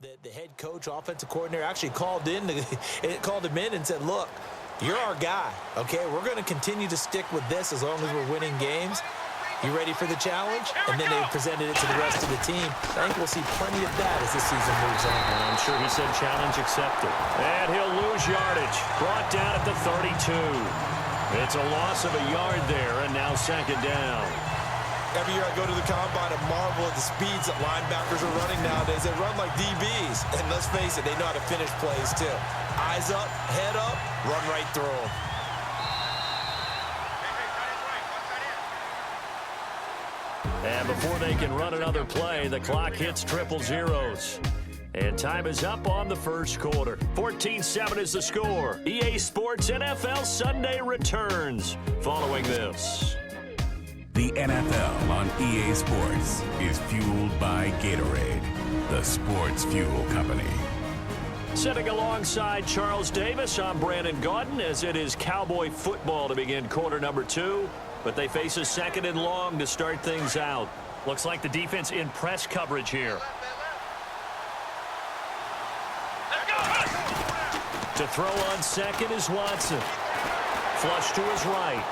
The head coach, offensive coordinator, actually called him in and said, look, you're our guy, okay? We're going to continue to stick with this as long as we're winning games. You ready for the challenge? And then they presented it to the rest of the team. I think we'll see plenty of that as the season moves on. And I'm sure he said challenge accepted. And he'll lose yardage. Brought down at the 32. It's a loss of a yard there, and now second down. Every year I go to the combine and marvel at the speeds that linebackers are running nowadays. They run like DBs. And let's face it, they know how to finish plays too. Eyes up, head up, run right through them. And before they can run another play, the clock hits triple zeros. And time is up on the first quarter. 14-7 is the score. EA Sports NFL Sunday returns following this. The NFL on EA Sports is fueled by Gatorade, the sports fuel company. Sitting alongside Charles Davis, I'm Brandon Gaudin as it is Cowboy football to begin quarter number 2. But they face a second and long to start things out. Looks like the defense in press coverage here. To throw on second is Watson. Flush to his right.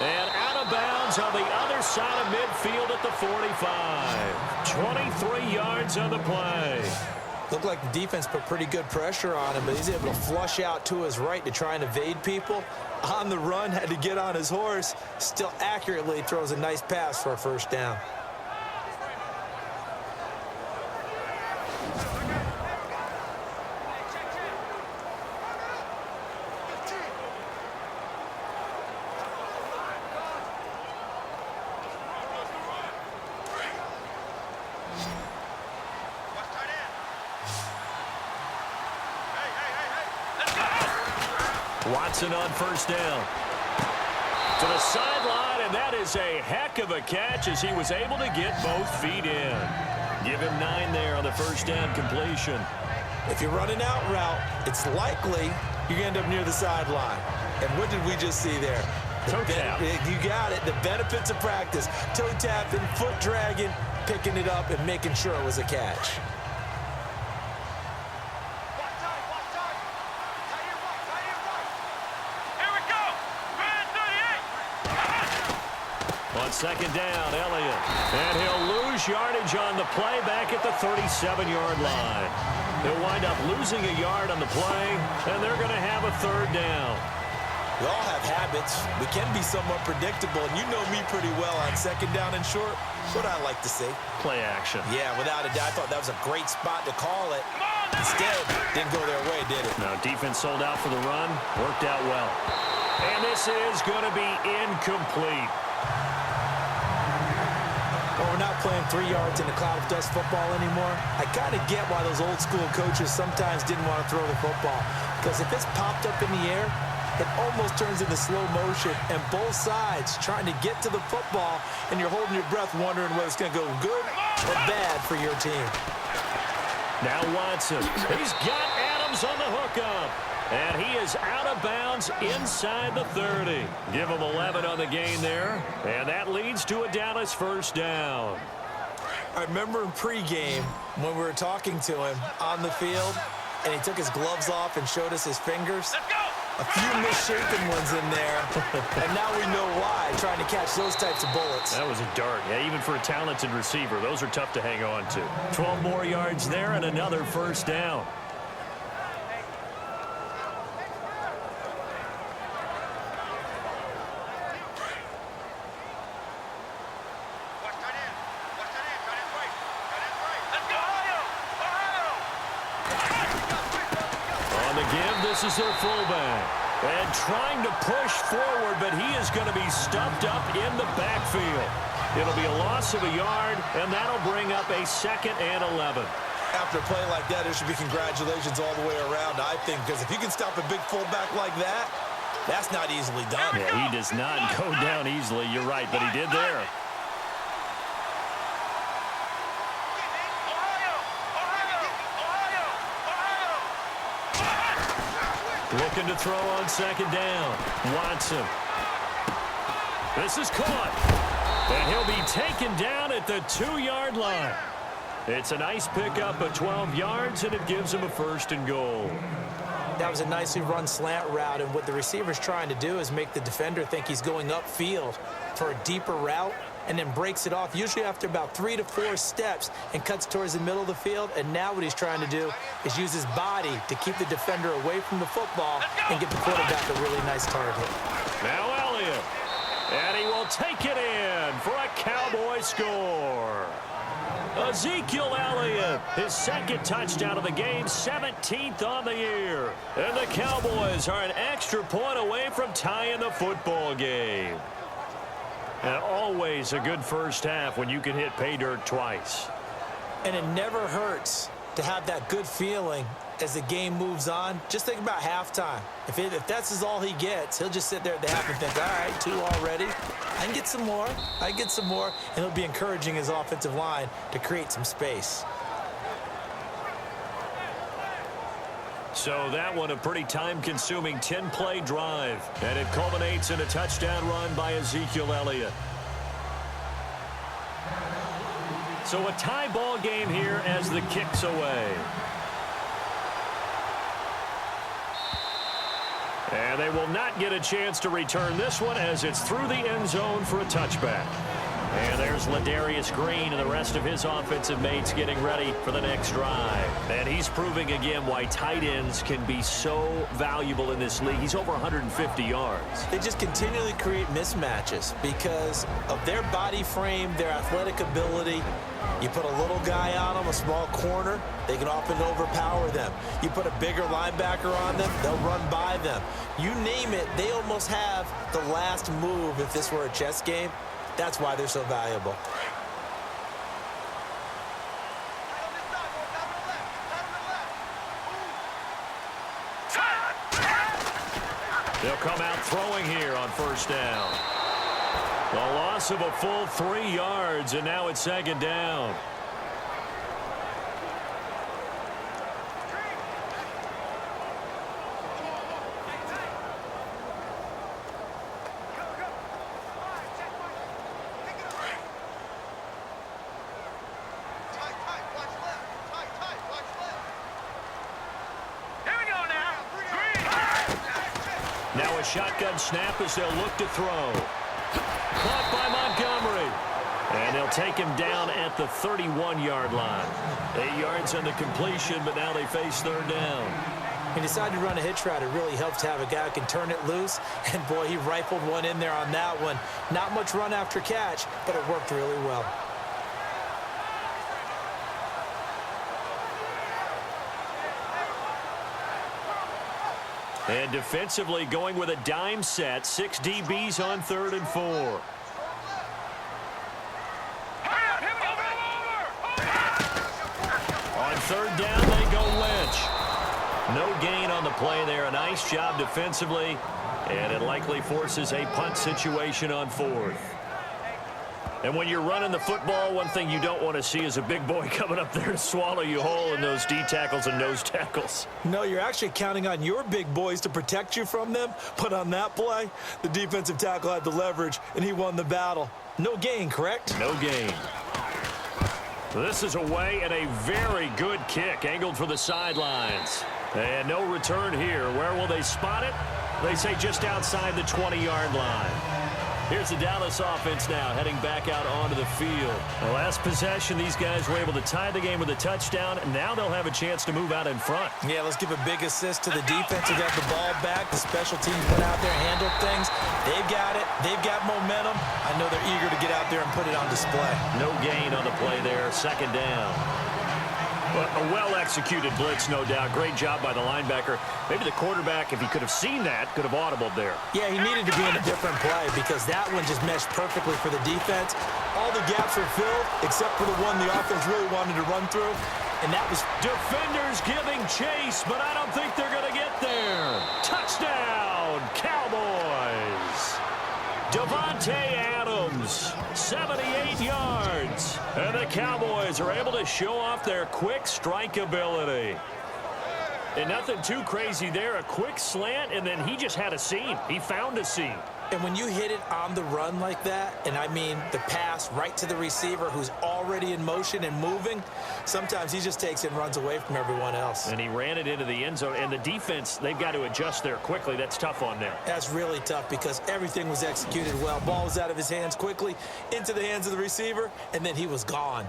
And out of bounds on the other side of midfield at the 45. 23 yards on the play. Looked like the defense put pretty good pressure on him, but he's able to flush out to his right to try and evade people. On the run, had to get on his horse. Still accurately throws a nice pass for a first down. Watson on first down. To the sideline, and that is a heck of a catch as he was able to get both feet in. Give him 9 there on the first down completion. If you're running out route, it's likely you're going to end up near the sideline. And what did we just see there? Toe tap. You got it. The benefits of practice. Toe tapping, foot dragging, picking it up, and making sure it was a catch. On second down, Elliott. And he'll lose yardage on the play back at the 37-yard line. He'll wind up losing a yard on the play, and they're going to have a third down. We all have habits. We can be somewhat predictable, and you know me pretty well on second down and short. What I like to see. Play action. Yeah, without a doubt. I thought that was a great spot to call it. Instead, didn't go their way, did it? No, defense sold out for the run. Worked out well. And this is going to be incomplete. Well, we're not playing 3 yards in a cloud of dust football anymore. I kind of get why those old school coaches sometimes didn't want to throw the football. Because if it's popped up in the air, it almost turns into slow motion. And both sides trying to get to the football, and you're holding your breath wondering whether it's going to go good or bad for your team. Now Watson. He's got Adams on the hookup. And he is out of bounds inside the 30. Give him 11 on the gain there. And that leads to a Dallas first down. I remember in pregame when we were talking to him on the field, and he took his gloves off and showed us his fingers. A few misshapen ones in there, and now we know why, trying to catch those types of bullets. That was a dart. Yeah, even for a talented receiver, those are tough to hang on to. 12 more yards there and another first down. This is their fullback. And trying to push forward, but he is going to be stuffed up in the backfield. It'll be a loss of a yard, and that'll bring up a 2nd and 11. After a play like that, there should be congratulations all the way around, I think, because if you can stop a big fullback like that, that's not easily done. Yeah, he does not go down easily. You're right, but he did there. Looking to throw on second down. Watson. This is caught. And he'll be taken down at the 2-yard line. It's a nice pickup of 12 yards, and it gives him a 1st and goal. That was a nicely run slant route, and what the receiver's trying to do is make the defender think he's going upfield for a deeper route, and then breaks it off, usually after about 3 to 4 steps, and cuts towards the middle of the field. And now what he's trying to do is use his body to keep the defender away from the football and get the quarterback a really nice target. Now Elliott, and he will take it in for a Cowboy score. Ezekiel Elliott, his 2nd touchdown of the game, 17th on the year. And the Cowboys are an extra point away from tying the football game. And always a good first half when you can hit pay dirt twice. And it never hurts to have that good feeling as the game moves on. Just think about halftime. If that's all he gets, he'll just sit there at the half and think, all right, 2 already. I can get some more. I can get some more. And he'll be encouraging his offensive line to create some space. So that one a pretty time-consuming 10-play drive. And it culminates in a touchdown run by Ezekiel Elliott. So a tie ball game here as the kick's away. And they will not get a chance to return this one as it's through the end zone for a touchback. And there's Ladarius Green and the rest of his offensive mates getting ready for the next drive. And he's proving again why tight ends can be so valuable in this league. He's over 150 yards. They just continually create mismatches because of their body frame, their athletic ability. You put a little guy on them, a small corner, they can often overpower them. You put a bigger linebacker on them, they'll run by them. You name it, they almost have the last move if this were a chess game. That's why they're so valuable. They'll come out throwing here on 1st down. The loss of a full 3 yards, and now it's 2nd down. Now a shotgun snap as they'll look to throw. Caught by Montgomery. And they'll take him down at the 31-yard line. 8 yards on the completion, but now they face 3rd down. He decided to run a hitch route. It really helps to have a guy who can turn it loose. And, boy, he rifled one in there on that one. Not much run after catch, but it worked really well. And defensively going with a dime set. 6 DBs on 3rd and 4. On 3rd down, they go Lynch. No gain on the play there. A nice job defensively. And it likely forces a punt situation on 4th. And when you're running the football, one thing you don't want to see is a big boy coming up there to swallow you whole in those D tackles and nose tackles. No, you're actually counting on your big boys to protect you from them. But on that play, the defensive tackle had the leverage, and he won the battle. No gain, correct? No gain. This is away and a very good kick angled for the sidelines. And no return here. Where will they spot it? They say just outside the 20-yard line. Here's the Dallas offense now heading back out onto the field. The last possession, these guys were able to tie the game with a touchdown, and now they'll have a chance to move out in front. Yeah, let's give a big assist to the defense who got the ball back. The special teams went out there and handled things. They've got it. They've got momentum. I know they're eager to get out there and put it on display. No gain on the play there. 2nd down. But a well-executed blitz, no doubt. Great job by the linebacker. Maybe the quarterback, if he could have seen that, could have audibled there. Yeah, he needed to be in a different play because that one just meshed perfectly for the defense. All the gaps were filled except for the one the offense really wanted to run through, and that was... Defenders giving chase, but I don't think they're going to get there. Touchdown, Cowboys. Davante Adams, 78 yards. And the Cowboys are able to show off their quick strike ability. And nothing too crazy there. A quick slant, and then he just had a seam. He found a seam. And when you hit it on the run like that, and I mean the pass right to the receiver who's already in motion and moving, sometimes he just takes it and runs away from everyone else. And he ran it into the end zone. And the defense, they've got to adjust there quickly. That's tough on them. That's really tough because everything was executed well. Ball was out of his hands quickly, into the hands of the receiver, and then he was gone.